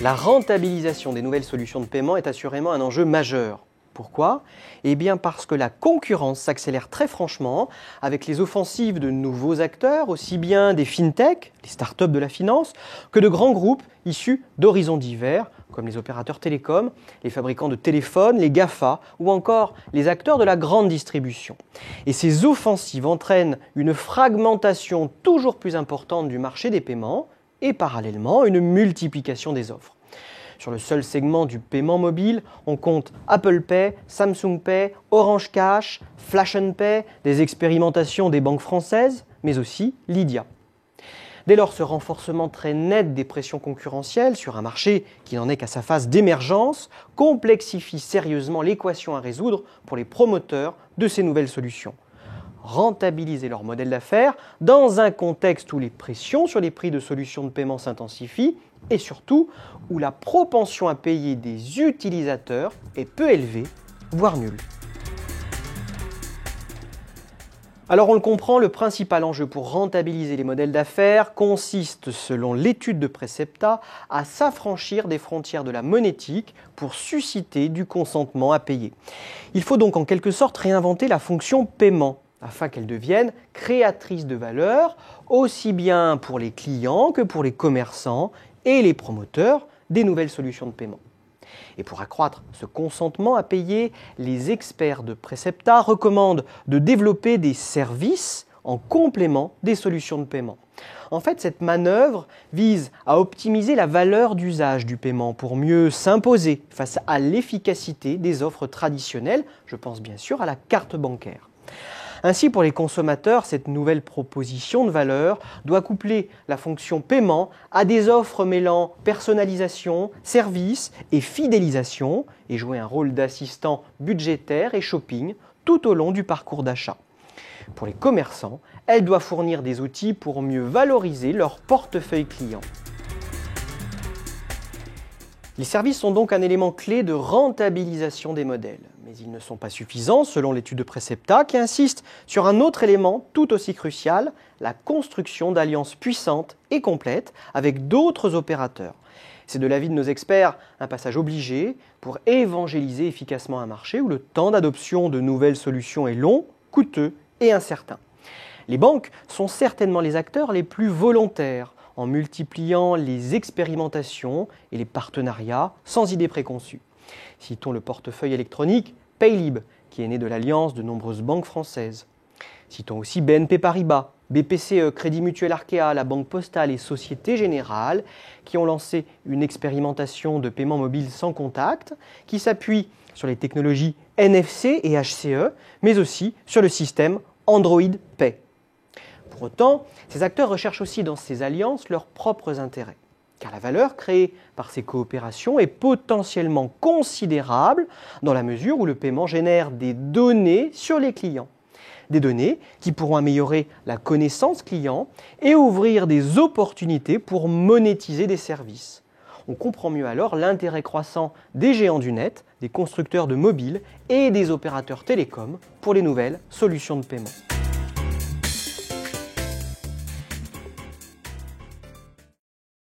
La rentabilisation des nouvelles solutions de paiement est assurément un enjeu majeur. Pourquoi? Eh bien parce que la concurrence s'accélère très franchement avec les offensives de nouveaux acteurs, aussi bien des fintechs, les startups de la finance, que de grands groupes issus d'horizons divers, comme les opérateurs télécoms, les fabricants de téléphones, les GAFA ou encore les acteurs de la grande distribution. Et ces offensives entraînent une fragmentation toujours plus importante du marché des paiements et parallèlement une multiplication des offres. Sur le seul segment du paiement mobile, on compte Apple Pay, Samsung Pay, Orange Cash, Flash & Pay, des expérimentations des banques françaises, mais aussi Lydia. Dès lors, ce renforcement très net des pressions concurrentielles sur un marché qui n'en est qu'à sa phase d'émergence complexifie sérieusement l'équation à résoudre pour les promoteurs de ces nouvelles solutions. Rentabiliser leur modèle d'affaires dans un contexte où les pressions sur les prix de solutions de paiement s'intensifient et surtout où la propension à payer des utilisateurs est peu élevée, voire nulle. Alors on le comprend, le principal enjeu pour rentabiliser les modèles d'affaires consiste, selon l'étude de Precepta, à s'affranchir des frontières de la monétique pour susciter du consentement à payer. Il faut donc en quelque sorte réinventer la fonction paiement, afin qu'elle devienne créatrice de valeur, aussi bien pour les clients que pour les commerçants et les promoteurs des nouvelles solutions de paiement. Et pour accroître ce consentement à payer, les experts de Precepta recommandent de développer des services en complément des solutions de paiement. En fait, cette manœuvre vise à optimiser la valeur d'usage du paiement pour mieux s'imposer face à l'efficacité des offres traditionnelles, je pense bien sûr à la carte bancaire. Ainsi, pour les consommateurs, cette nouvelle proposition de valeur doit coupler la fonction paiement à des offres mêlant personnalisation, service et fidélisation et jouer un rôle d'assistant budgétaire et shopping tout au long du parcours d'achat. Pour les commerçants, elle doit fournir des outils pour mieux valoriser leur portefeuille client. Les services sont donc un élément clé de rentabilisation des modèles. Mais ils ne sont pas suffisants, selon l'étude de Precepta, qui insiste sur un autre élément tout aussi crucial, la construction d'alliances puissantes et complètes avec d'autres opérateurs. C'est de l'avis de nos experts un passage obligé pour évangéliser efficacement un marché où le temps d'adoption de nouvelles solutions est long, coûteux et incertain. Les banques sont certainement les acteurs les plus volontaires en multipliant les expérimentations et les partenariats sans idée préconçue. Citons le portefeuille électronique Paylib, qui est né de l'alliance de nombreuses banques françaises. Citons aussi BNP Paribas, BPCE, Crédit Mutuel Arkea, la Banque Postale et Société Générale, qui ont lancé une expérimentation de paiement mobile sans contact, qui s'appuie sur les technologies NFC et HCE, mais aussi sur le système Android Pay. Pour autant, ces acteurs recherchent aussi dans ces alliances leurs propres intérêts, car la valeur créée par ces coopérations est potentiellement considérable dans la mesure où le paiement génère des données sur les clients. Des données qui pourront améliorer la connaissance client et ouvrir des opportunités pour monétiser des services. On comprend mieux alors l'intérêt croissant des géants du net, des constructeurs de mobiles et des opérateurs télécoms pour les nouvelles solutions de paiement.